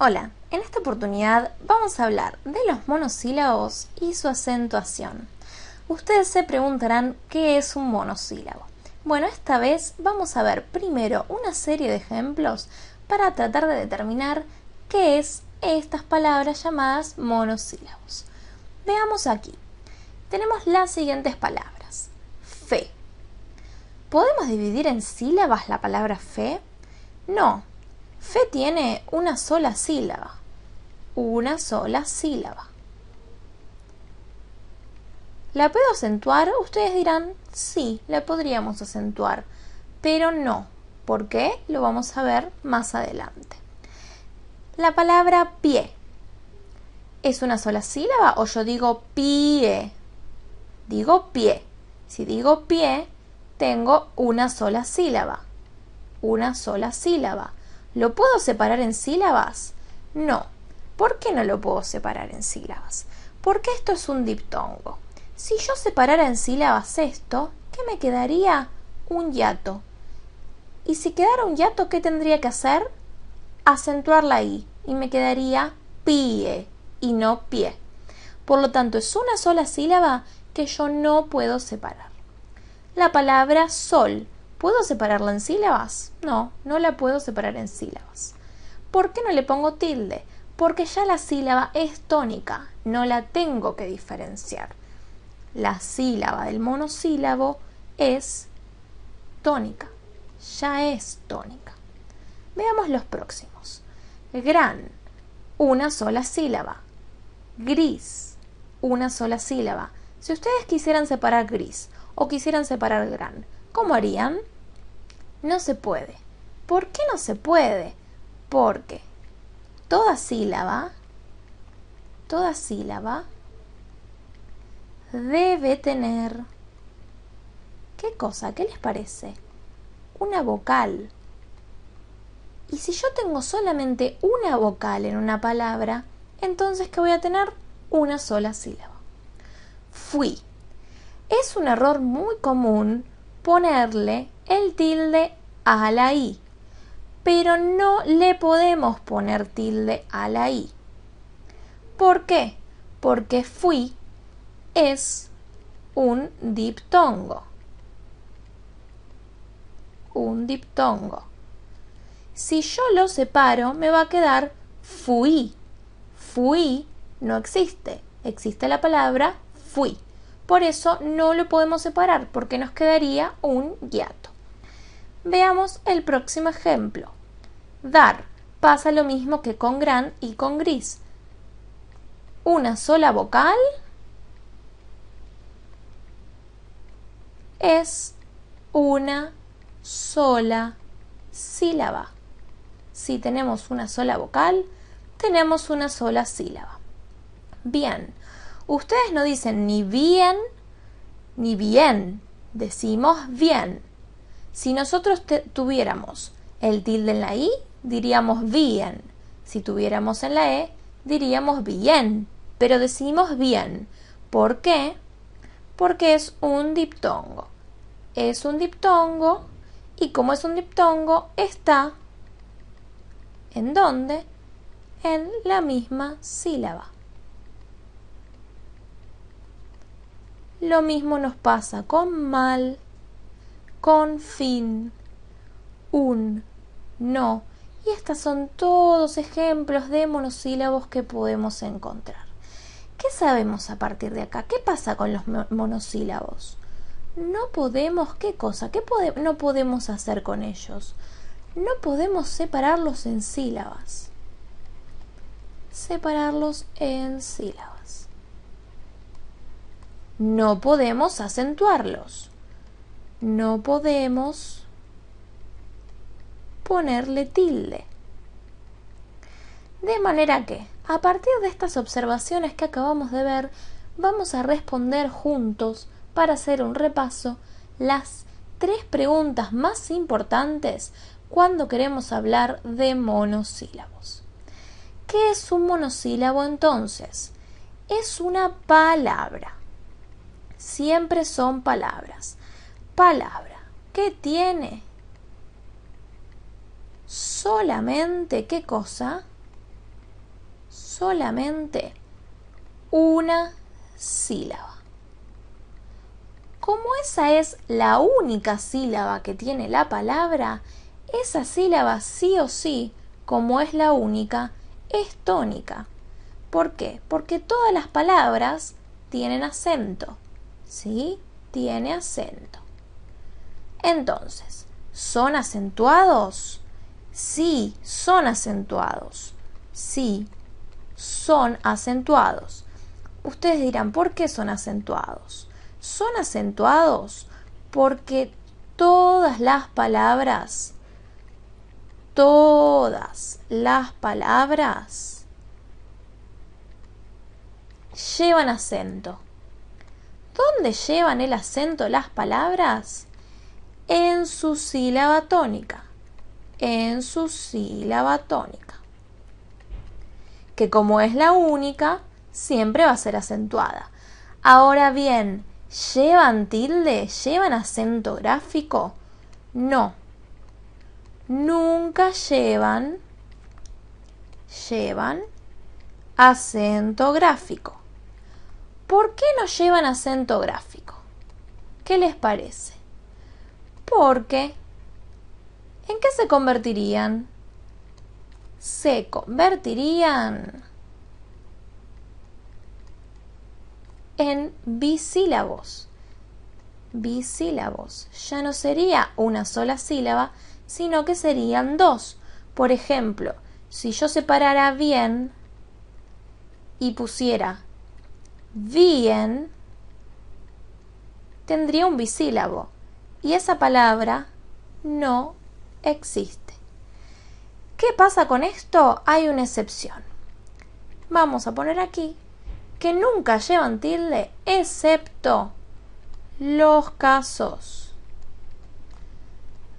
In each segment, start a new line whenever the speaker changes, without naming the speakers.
Hola, en esta oportunidad vamos a hablar de los monosílabos y su acentuación. Ustedes se preguntarán qué es un monosílabo. Bueno, esta vez vamos a ver primero una serie de ejemplos para tratar de determinar qué es estas palabras llamadas monosílabos. Veamos aquí. Tenemos las siguientes palabras. Fe. ¿Podemos dividir en sílabas la palabra fe? No. Fe tiene una sola sílaba. Una sola sílaba. ¿La puedo acentuar? Ustedes dirán, sí, la podríamos acentuar, pero no. ¿Por qué? Lo vamos a ver más adelante. La palabra pie. ¿Es una sola sílaba o yo digo pie? Digo pie. Si digo pie, tengo una sola sílaba. Una sola sílaba. ¿Lo puedo separar en sílabas? No. ¿Por qué no lo puedo separar en sílabas? Porque esto es un diptongo. Si yo separara en sílabas esto, ¿qué me quedaría? Un hiato. Y si quedara un hiato, ¿qué tendría que hacer? Acentuar la i y me quedaría pie y no pie. Por lo tanto, es una sola sílaba que yo no puedo separar. La palabra sol. ¿Puedo separarla en sílabas? No, no la puedo separar en sílabas. ¿Por qué no le pongo tilde? Porque ya la sílaba es tónica, no la tengo que diferenciar. La sílaba del monosílabo es tónica, ya es tónica. Veamos los próximos. Gran, una sola sílaba. Gris, una sola sílaba. Si ustedes quisieran separar gris o quisieran separar gran, ¿cómo harían? No se puede. ¿Por qué no se puede? Porque toda sílaba debe tener, ¿qué cosa? ¿Qué les parece? Una vocal. Y si yo tengo solamente una vocal en una palabra, entonces ¿qué voy a tener? Una sola sílaba. Fui. Es un error muy común ponerle el tilde a la i, pero no le podemos poner tilde a la i. ¿Por qué? Porque fui es un diptongo. Un diptongo. Si yo lo separo, me va a quedar fui. Fui no existe. Existe la palabra fui. Por eso no lo podemos separar, porque nos quedaría un hiato. Veamos el próximo ejemplo. Dar. Pasa lo mismo que con gran y con gris. Una sola vocal es una sola sílaba. Si tenemos una sola vocal, tenemos una sola sílaba. Bien. Ustedes no dicen ni bien ni bien. Decimos bien. Si nosotros tuviéramos el tilde en la i, diríamos bien. Si tuviéramos en la e, diríamos bien. Pero decimos bien. ¿Por qué? Porque es un diptongo. Es un diptongo y como es un diptongo, está ¿en dónde? En la misma sílaba. Lo mismo nos pasa con mal, con fin, un, no. Y estos son todos ejemplos de monosílabos que podemos encontrar. ¿Qué sabemos a partir de acá? ¿Qué pasa con los monosílabos? No podemos, ¿qué cosa? ¿Qué no podemos hacer con ellos? No podemos separarlos en sílabas. Separarlos en sílabas. No podemos acentuarlos. No podemos ponerle tilde. De manera que, a partir de estas observaciones que acabamos de ver, vamos a responder juntos, para hacer un repaso, las 3 preguntas más importantes cuando queremos hablar de monosílabos. ¿Qué es un monosílabo entonces? Es una palabra. Siempre son palabras. Palabra que tiene solamente, ¿qué cosa? solamente una sílaba. Como esa es la única sílaba que tiene la palabra, esa sílaba sí o sí, como es la única, es tónica. ¿Por qué? Porque todas las palabras tienen acento, ¿sí? Tiene acento. Entonces, ¿son acentuados? Sí, son acentuados. Sí, son acentuados. Ustedes dirán, ¿por qué son acentuados? Son acentuados porque todas las palabras llevan acento. ¿Dónde llevan el acento las palabras? En su sílaba tónica. En su sílaba tónica. Que como es la única, siempre va a ser acentuada. Ahora bien, ¿llevan tilde? ¿Llevan acento gráfico? No. Nunca llevan acento gráfico. ¿Por qué no llevan acento gráfico? ¿Qué les parece? Porque, ¿en qué se convertirían? Se convertirían en bisílabos. Bisílabos. Ya no sería una sola sílaba, sino que serían dos. Por ejemplo, si yo separara bien y pusiera bien, tendría un bisílabo y esa palabra no existe. ¿Qué pasa con esto? Hay una excepción. Vamos a poner aquí que nunca llevan tilde excepto los casos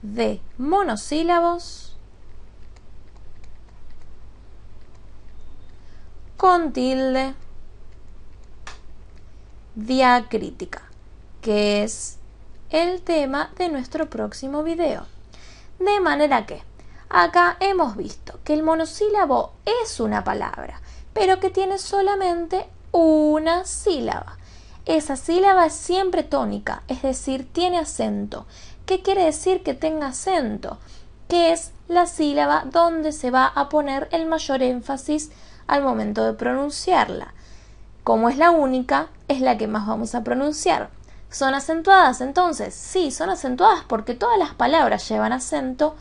de monosílabos con tilde diacrítica, que es el tema de nuestro próximo video. De manera que acá hemos visto que el monosílabo es una palabra, pero que tiene solamente una sílaba. Esa sílaba es siempre tónica, es decir, tiene acento. ¿Qué quiere decir que tenga acento? Que es la sílaba donde se va a poner el mayor énfasis al momento de pronunciarla. Como es la única, es la que más vamos a pronunciar. ¿Son acentuadas entonces? Sí, son acentuadas porque todas las palabras llevan acento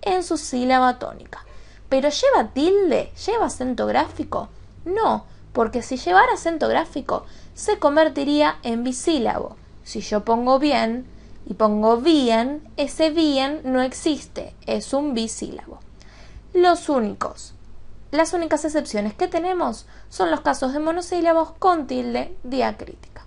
en su sílaba tónica. ¿Pero lleva tilde? ¿Lleva acento gráfico? No, porque si llevara acento gráfico se convertiría en bisílabo. Si yo pongo bien y pongo bien, ese bien no existe, es un bisílabo. Las únicas excepciones que tenemos son los casos de monosílabos con tilde diacrítica.